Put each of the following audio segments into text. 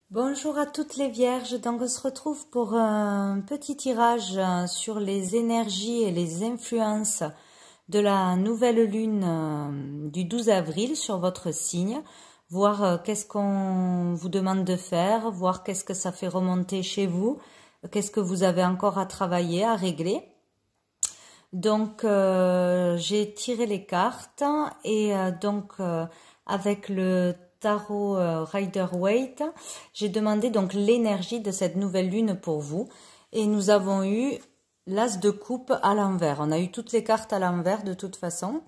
Bonjour à toutes les vierges, donc on se retrouve pour un petit tirage sur les énergies et les influences de la nouvelle lune du 12 avril sur votre signe, voir qu'est-ce qu'on vous demande de faire, voir qu'est-ce que ça fait remonter chez vous, qu'est-ce que vous avez encore à travailler, à régler. Donc j'ai tiré les cartes et avec le tarot Rider-Waite, j'ai demandé donc l'énergie de cette nouvelle lune pour vous et nous avons eu l'as de coupe à l'envers. On a eu toutes les cartes à l'envers de toute façon.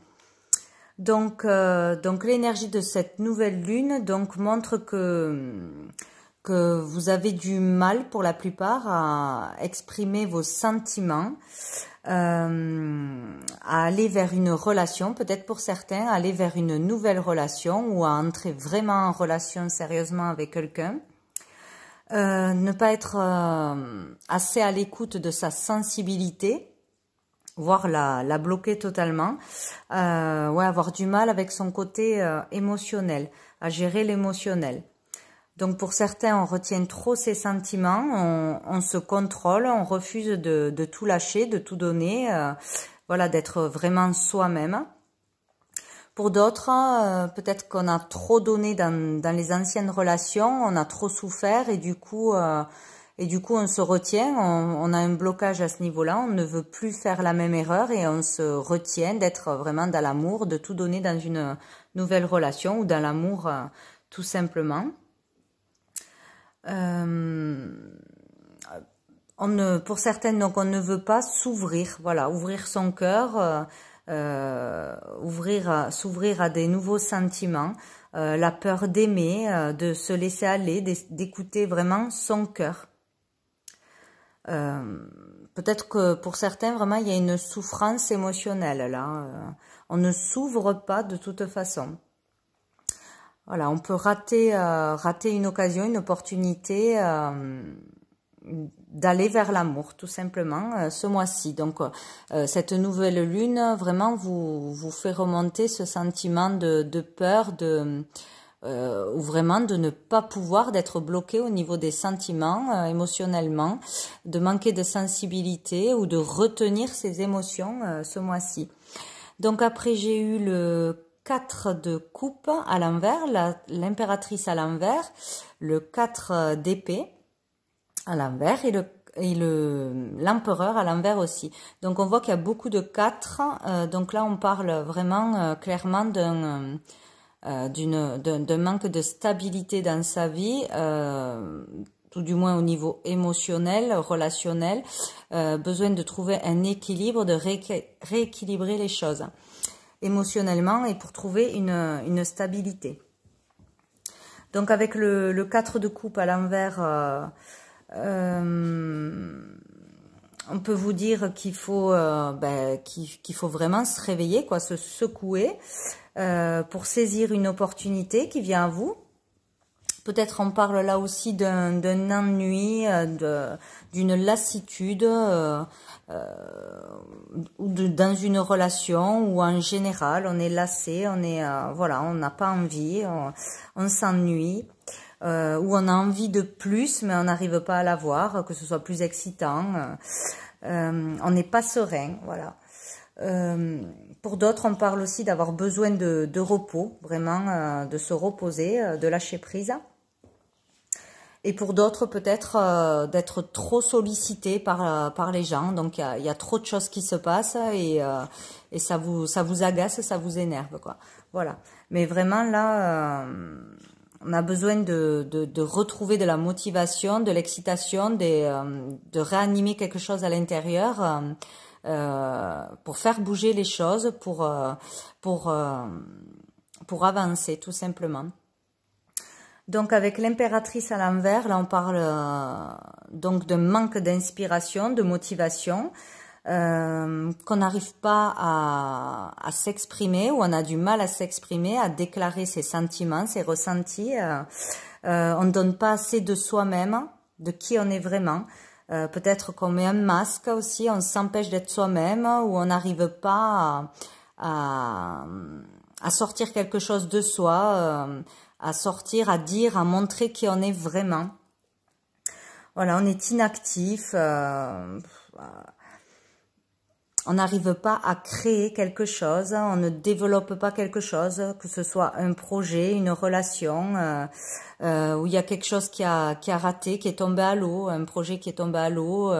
Donc l'énergie de cette nouvelle lune donc montre que vous avez du mal pour la plupart à exprimer vos sentiments, à aller vers une relation, peut-être pour certains, aller vers une nouvelle relation ou à entrer vraiment en relation sérieusement avec quelqu'un. Ne pas être assez à l'écoute de sa sensibilité, voire la bloquer totalement, avoir du mal avec son côté émotionnel, à gérer l'émotionnel. Donc pour certains, on retient trop ses sentiments, on se contrôle, on refuse de tout lâcher, de tout donner, d'être vraiment soi-même. Pour d'autres, peut-être qu'on a trop donné dans les anciennes relations, on a trop souffert et du coup on se retient, on a un blocage à ce niveau-là, on ne veut plus faire la même erreur et on se retient d'être vraiment dans l'amour, de tout donner dans une nouvelle relation ou dans l'amour tout simplement. Pour certaines, donc on ne veut pas s'ouvrir, ouvrir son cœur, s'ouvrir à des nouveaux sentiments, la peur d'aimer, de se laisser aller, d'écouter vraiment son cœur. Peut-être que pour certains, vraiment, il y a une souffrance émotionnelle là. On ne s'ouvre pas de toute façon. Voilà, on peut rater une occasion, une opportunité d'aller vers l'amour, tout simplement, ce mois-ci. Donc, cette nouvelle lune, vraiment, vous fait remonter ce sentiment de peur, ou vraiment de ne pas pouvoir, d'être bloqué au niveau des sentiments, émotionnellement, de manquer de sensibilité ou de retenir ses émotions ce mois-ci. Donc après, j'ai eu le 4 de coupe à l'envers, l'impératrice à l'envers, le 4 d'épée à l'envers et l'empereur à l'envers aussi. Donc on voit qu'il y a beaucoup de 4, donc là on parle vraiment clairement d'un manque de stabilité dans sa vie, tout du moins au niveau émotionnel, relationnel, besoin de trouver un équilibre, de rééquilibrer les choses émotionnellement et pour trouver une stabilité. Donc avec le 4 de coupe à l'envers, on peut vous dire qu'il faut vraiment se réveiller, se secouer pour saisir une opportunité qui vient à vous. Peut-être on parle là aussi d'un ennui, d'une lassitude, ou dans une relation ou en général on est lassé, on n'a pas envie, on s'ennuie, ou on a envie de plus mais on n'arrive pas à l'avoir, que ce soit plus excitant, on n'est pas serein, voilà. Pour d'autres, on parle aussi d'avoir besoin de repos, vraiment de se reposer, de lâcher prise. Et pour d'autres, peut-être d'être trop sollicité par les gens. Donc, il y a trop de choses qui se passent et ça vous agace, ça vous énerve, quoi. Voilà. Mais vraiment, là, on a besoin de retrouver de la motivation, de l'excitation, de réanimer quelque chose à l'intérieur pour faire bouger les choses, pour avancer, tout simplement. Donc avec l'impératrice à l'envers, là on parle donc d'un manque d'inspiration, de motivation, qu'on n'arrive pas à s'exprimer, ou on a du mal à s'exprimer, à déclarer ses sentiments, ses ressentis. On ne donne pas assez de soi-même, de qui on est vraiment. Peut-être qu'on met un masque aussi, on s'empêche d'être soi-même, ou on n'arrive pas à sortir quelque chose de soi, à sortir, à dire, à montrer qui on est vraiment. Voilà, on est inactif, on n'arrive pas à créer quelque chose, on ne développe pas quelque chose, que ce soit un projet, une relation, où il y a quelque chose qui a raté, qui est tombé à l'eau, un projet qui est tombé à l'eau,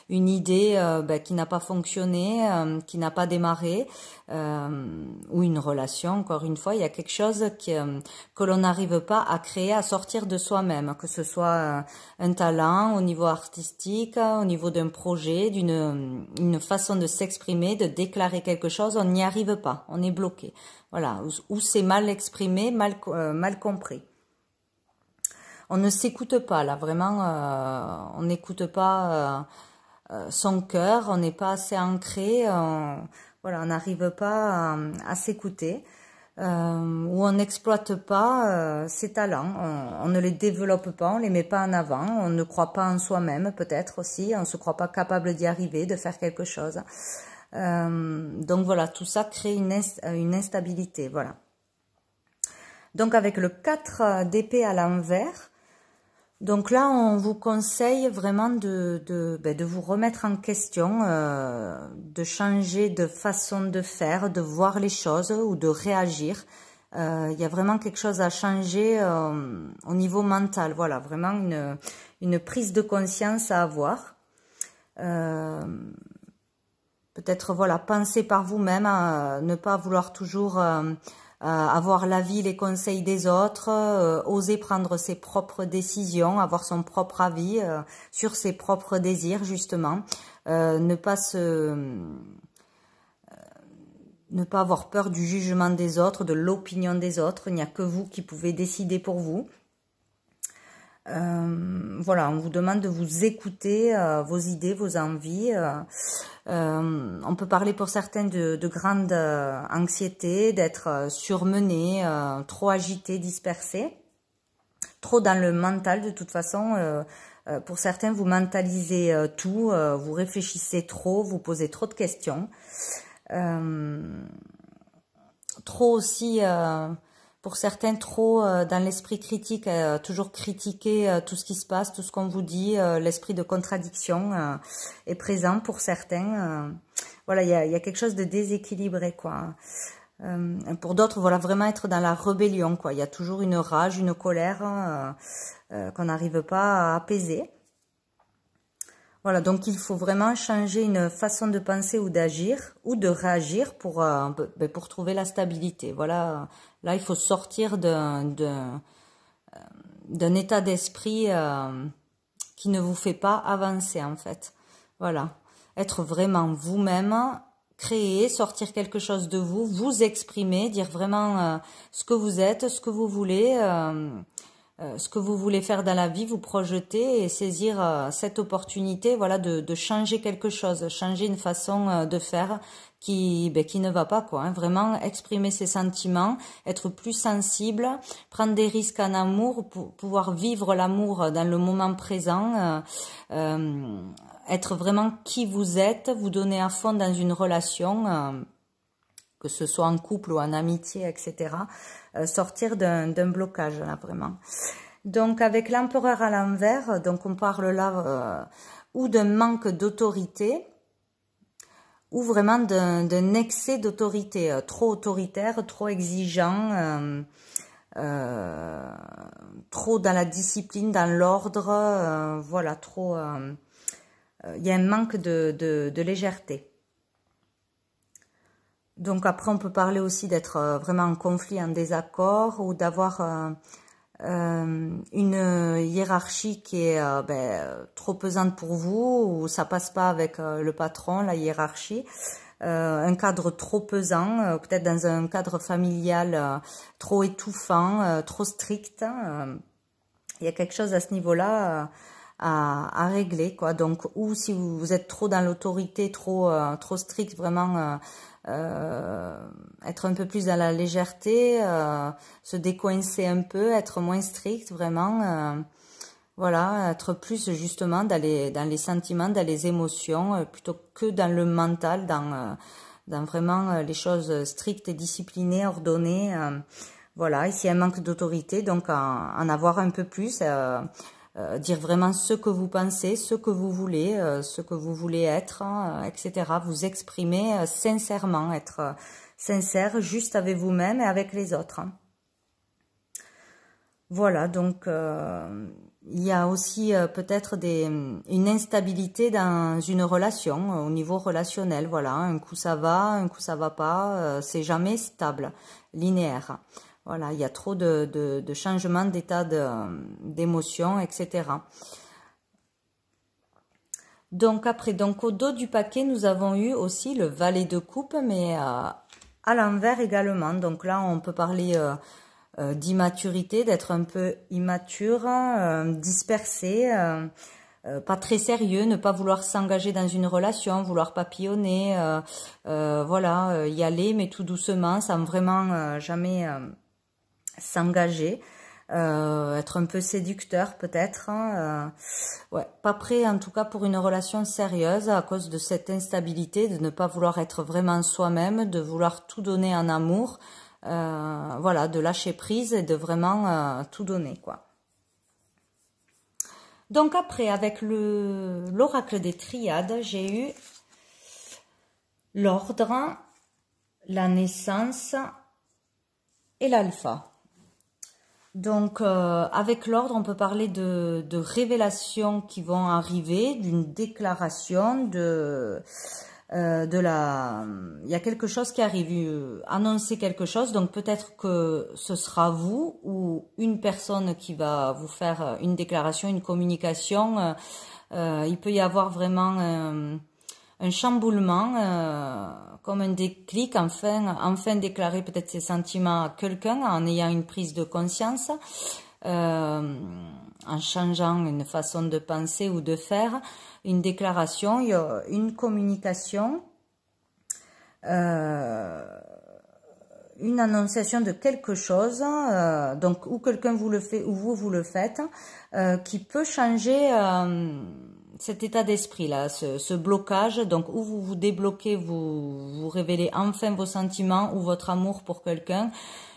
une idée qui n'a pas fonctionné, qui n'a pas démarré, ou une relation, encore une fois, il y a quelque chose que l'on n'arrive pas à créer, à sortir de soi-même, que ce soit un talent au niveau artistique, au niveau d'un projet, une façon de s'exprimer, de déclarer quelque chose, on n'y arrive pas, on est bloqué. Voilà, ou c'est mal exprimé, mal compris. On ne s'écoute pas, là, vraiment, on n'écoute pas son cœur, on n'est pas assez ancré, voilà, on n'arrive pas à s'écouter, ou on n'exploite pas ses talents, on ne les développe pas, on les met pas en avant, on ne croit pas en soi-même peut-être aussi, on se croit pas capable d'y arriver, de faire quelque chose. Donc voilà, tout ça crée une instabilité, voilà. Donc avec le 4 d'épée à l'envers, donc là, on vous conseille vraiment de vous remettre en question, de changer de façon de faire, de voir les choses ou de réagir. Il y a vraiment quelque chose à changer au niveau mental. Voilà, vraiment une prise de conscience à avoir. Peut-être, voilà, penser par vous-même, ne pas vouloir toujours... avoir l'avis, les conseils des autres, oser prendre ses propres décisions, avoir son propre avis sur ses propres désirs justement, ne pas avoir peur du jugement des autres, de l'opinion des autres. Il n'y a que vous qui pouvez décider pour vous. Voilà, on vous demande de vous écouter, vos idées, vos envies. On peut parler pour certains de grande anxiété, d'être surmené, trop agité, dispersé, trop dans le mental de toute façon. Pour certains, vous mentalisez tout, vous réfléchissez trop, vous posez trop de questions. Trop aussi... pour certains, trop dans l'esprit critique, toujours critiquer tout ce qui se passe, tout ce qu'on vous dit, l'esprit de contradiction est présent pour certains. Voilà, il y a quelque chose de déséquilibré, quoi. Pour d'autres, voilà, vraiment être dans la rébellion, quoi. Il y a toujours une rage, une colère qu'on n'arrive pas à apaiser. Voilà, donc il faut vraiment changer une façon de penser ou d'agir ou de réagir pour trouver la stabilité. Voilà, là il faut sortir d'un état d'esprit qui ne vous fait pas avancer en fait. Voilà, être vraiment vous-même, créer, sortir quelque chose de vous, vous exprimer, dire vraiment ce que vous êtes, ce que vous voulez. Ce que vous voulez faire dans la vie, vous projeter et saisir cette opportunité, voilà, de changer quelque chose, changer une façon de faire qui ne va pas, quoi. Hein. Vraiment exprimer ses sentiments, être plus sensible, prendre des risques en amour, pour pouvoir vivre l'amour dans le moment présent, être vraiment qui vous êtes, vous donner à fond dans une relation. Que ce soit en couple ou en amitié, etc., sortir d'un blocage, là, vraiment. Donc, avec l'empereur à l'envers, donc on parle là ou d'un manque d'autorité, ou vraiment d'un excès d'autorité, trop autoritaire, trop exigeant, trop dans la discipline, dans l'ordre, voilà, trop... il y a un manque de légèreté. Donc après, on peut parler aussi d'être vraiment en conflit, en désaccord, ou d'avoir une hiérarchie qui est trop pesante pour vous, ou ça passe pas avec le patron, la hiérarchie, un cadre trop pesant, peut-être dans un cadre familial trop étouffant, trop strict. Il y a quelque chose à ce niveau-là à régler, quoi. Donc, ou si vous êtes trop dans l'autorité, trop strict, vraiment... être un peu plus dans la légèreté, se décoincer un peu, être moins strict, vraiment, voilà, être plus justement dans les sentiments, dans les émotions, plutôt que dans le mental, dans vraiment les choses strictes et disciplinées, ordonnées. Voilà, ici un manque d'autorité, donc en avoir un peu plus, dire vraiment ce que vous pensez, ce que vous voulez être, etc. Vous exprimer sincèrement, être sincère, juste avec vous-même et avec les autres. Voilà, donc il y a aussi peut-être une instabilité dans une relation, au niveau relationnel. Voilà, un coup ça va pas, c'est jamais stable, linéaire. Voilà, il y a trop de changements d'état d'émotion, etc. Donc après, donc au dos du paquet, nous avons eu aussi le valet de coupe, mais à l'envers également. Donc là, on peut parler d'immaturité, d'être un peu immature, dispersé, pas très sérieux, ne pas vouloir s'engager dans une relation, vouloir papillonner, voilà, y aller, mais tout doucement, sans vraiment jamais s'engager. Être un peu séducteur peut-être, ouais, pas prêt en tout cas pour une relation sérieuse à cause de cette instabilité, de ne pas vouloir être vraiment soi-même, de vouloir tout donner en amour, voilà, de lâcher prise et de vraiment tout donner, quoi. Donc après, avec l'oracle des triades, j'ai eu l'ordre, la naissance et l'alpha. Donc, avec l'ordre, on peut parler de révélations qui vont arriver, d'une déclaration, il y a quelque chose qui arrive, annoncer quelque chose. Donc, peut-être que ce sera vous ou une personne qui va vous faire une déclaration, une communication. Il peut y avoir vraiment un chamboulement, comme un déclic, enfin déclarer peut-être ses sentiments à quelqu'un en ayant une prise de conscience, en changeant une façon de penser ou de faire, une déclaration, il y a une communication, une annonciation de quelque chose, donc ou quelqu'un vous le fait ou vous le faites, qui peut changer cet état d'esprit là, ce blocage. Donc où vous vous débloquez, vous révélez enfin vos sentiments ou votre amour pour quelqu'un,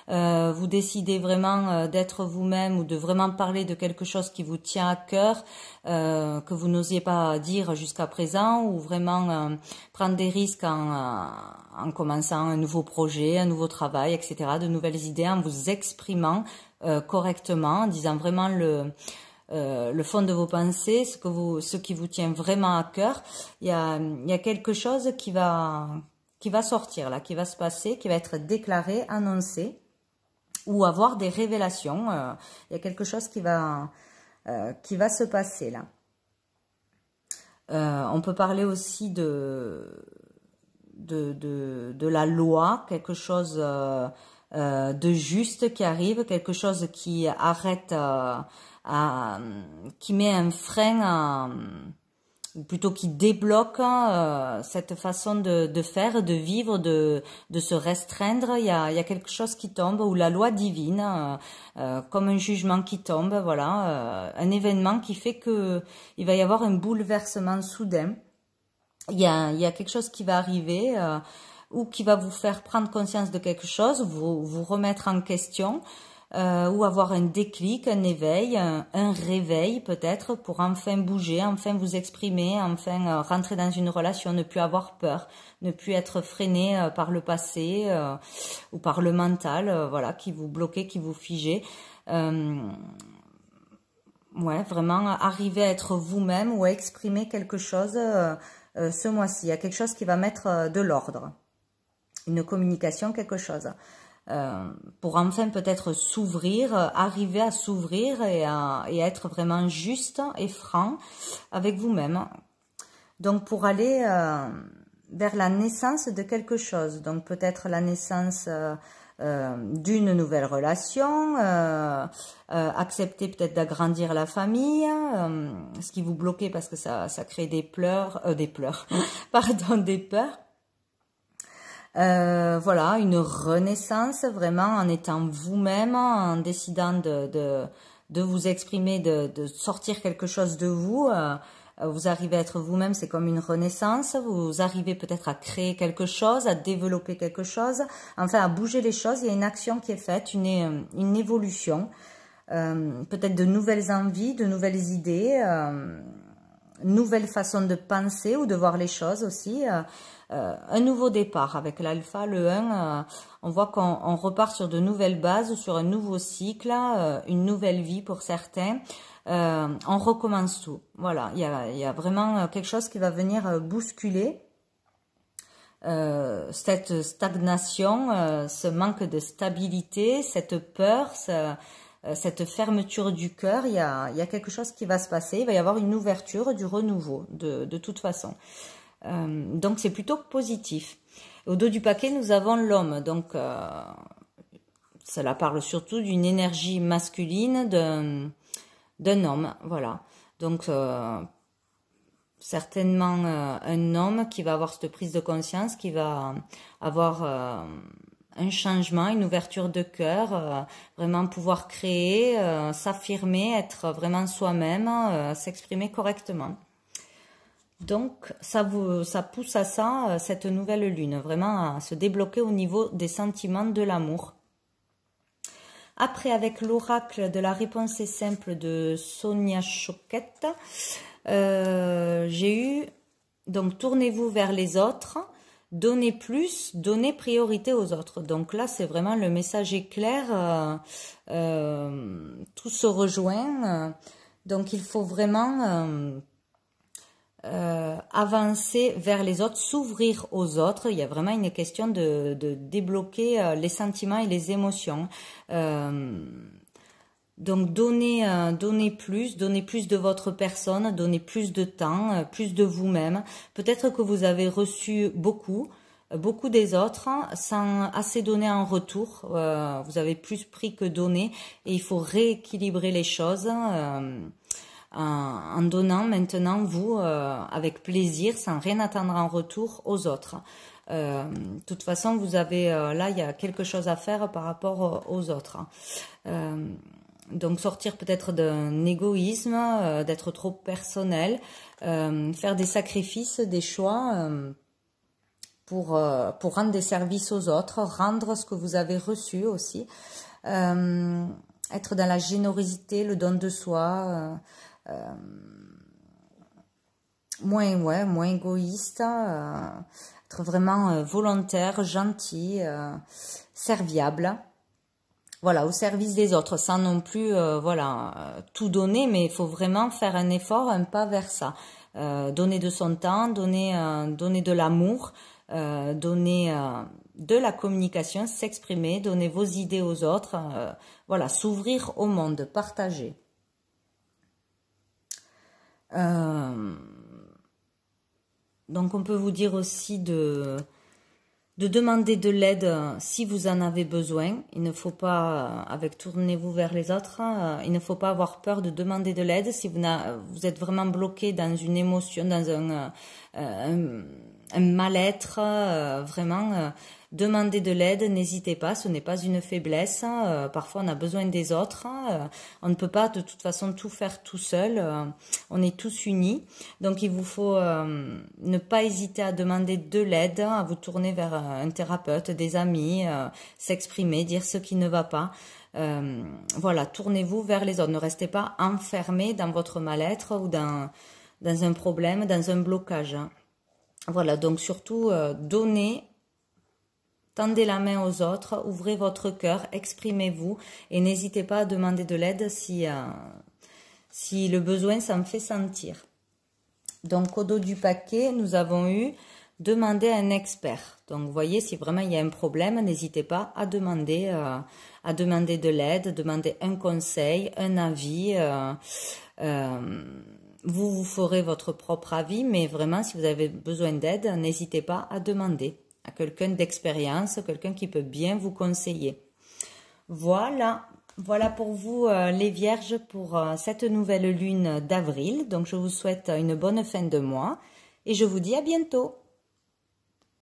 vous décidez vraiment d'être vous-même ou de vraiment parler de quelque chose qui vous tient à cœur, que vous n'osiez pas dire jusqu'à présent, ou vraiment prendre des risques en commençant un nouveau projet, un nouveau travail, etc., de nouvelles idées, en vous exprimant correctement, en disant vraiment le fond de vos pensées, ce qui vous tient vraiment à cœur. Il y a quelque chose qui va sortir là, qui va se passer, qui va être déclaré, annoncé, ou avoir des révélations. Il y a quelque chose qui va se passer là. On peut parler aussi de la loi, quelque chose de juste qui arrive, quelque chose qui arrête, qui met un frein, ou plutôt qui débloque cette façon de faire, de vivre, de se restreindre. Il y a quelque chose qui tombe, ou la loi divine, comme un jugement qui tombe, voilà, un événement qui fait que il va y avoir un bouleversement soudain. Il y a quelque chose qui va arriver, ou qui va vous faire prendre conscience de quelque chose, vous remettre en question, ou avoir un déclic, un éveil, un réveil peut-être, pour enfin bouger, enfin vous exprimer, enfin rentrer dans une relation, ne plus avoir peur, ne plus être freiné par le passé ou par le mental, voilà, qui vous bloquait, qui vous figeait. Ouais, vraiment arriver à être vous-même ou à exprimer quelque chose ce mois-ci. Il y a quelque chose qui va mettre de l'ordre, une communication, quelque chose. Pour enfin peut-être s'ouvrir, arriver à s'ouvrir et à être vraiment juste et franc avec vous-même. Donc pour aller vers la naissance de quelque chose, donc peut-être la naissance d'une nouvelle relation, accepter peut-être d'agrandir la famille, ce qui vous bloquait parce que ça crée des peurs, pardon, des peurs. Voilà, une renaissance vraiment en étant vous-même, en décidant de vous exprimer, de sortir quelque chose de vous, vous arrivez à être vous-même, c'est comme une renaissance, vous arrivez peut-être à créer quelque chose, à développer quelque chose, enfin à bouger les choses, il y a une action qui est faite, une évolution, peut-être de nouvelles envies, de nouvelles idées, nouvelle façon de penser ou de voir les choses aussi, un nouveau départ avec l'alpha, le 1, on voit qu'on repart sur de nouvelles bases, sur un nouveau cycle, une nouvelle vie pour certains, on recommence tout. Voilà, il y a vraiment quelque chose qui va venir bousculer cette stagnation, ce manque de stabilité, cette peur, cette fermeture du cœur. Il y a quelque chose qui va se passer, il va y avoir une ouverture, du renouveau de toute façon. Donc c'est plutôt positif. Au dos du paquet, nous avons l'homme, donc cela parle surtout d'une énergie masculine d'un homme, voilà. Donc certainement un homme qui va avoir cette prise de conscience, qui va avoir un changement, une ouverture de cœur, vraiment pouvoir créer, s'affirmer, être vraiment soi-même, s'exprimer correctement. Donc ça pousse à ça, cette nouvelle lune, vraiment à se débloquer au niveau des sentiments de l'amour. Après, avec l'oracle de la réponse est simple de Sonia Choquette, j'ai eu, donc tournez-vous vers les autres, donnez plus, donnez priorité aux autres. Donc là, c'est vraiment le message est clair, tout se rejoint. Donc il faut vraiment avancer vers les autres, s'ouvrir aux autres. Il y a vraiment une question de débloquer les sentiments et les émotions. Donc donnez plus de votre personne, donnez plus de temps, plus de vous-même. Peut-être que vous avez reçu beaucoup des autres sans assez donner en retour. Vous avez plus pris que donné et il faut rééquilibrer les choses en donnant maintenant vous avec plaisir sans rien attendre en retour aux autres. De toute façon, vous avez là il y a quelque chose à faire par rapport aux autres. Donc sortir peut-être d'un égoïsme, d'être trop personnel, faire des sacrifices, des choix pour rendre des services aux autres, rendre ce que vous avez reçu aussi, être dans la générosité, le don de soi, moins égoïste, être vraiment volontaire, gentil, serviable. Voilà, au service des autres, sans non plus tout donner, mais il faut vraiment faire un effort, un pas vers ça. Donner de son temps, donner de l'amour, donner de la communication, s'exprimer, donner vos idées aux autres, voilà, s'ouvrir au monde, partager. Donc on peut vous dire aussi de demander de l'aide si vous en avez besoin. Il ne faut pas, avec tournez-vous vers les autres, il ne faut pas avoir peur de demander de l'aide si vous êtes vraiment bloqué dans une émotion, dans un mal-être, vraiment. Demandez de l'aide, n'hésitez pas, ce n'est pas une faiblesse. Parfois, on a besoin des autres. On ne peut pas de toute façon tout faire tout seul. On est tous unis. Donc, il vous faut ne pas hésiter à demander de l'aide, à vous tourner vers un thérapeute, des amis, s'exprimer, dire ce qui ne va pas. Voilà, tournez-vous vers les autres. Ne restez pas enfermé dans votre mal-être ou dans un problème, dans un blocage. Voilà, donc surtout, donnez. Tendez la main aux autres, ouvrez votre cœur, exprimez-vous et n'hésitez pas à demander de l'aide si le besoin s'en fait sentir. Donc au dos du paquet, nous avons eu demander à un expert. Donc vous voyez, si vraiment il y a un problème, n'hésitez pas à demander de l'aide, demander un conseil, un avis. Vous ferez votre propre avis, mais vraiment si vous avez besoin d'aide, n'hésitez pas à demander à quelqu'un d'expérience, quelqu'un qui peut bien vous conseiller. Voilà pour vous les vierges pour cette nouvelle lune d'avril. Donc je vous souhaite une bonne fin de mois et je vous dis à bientôt.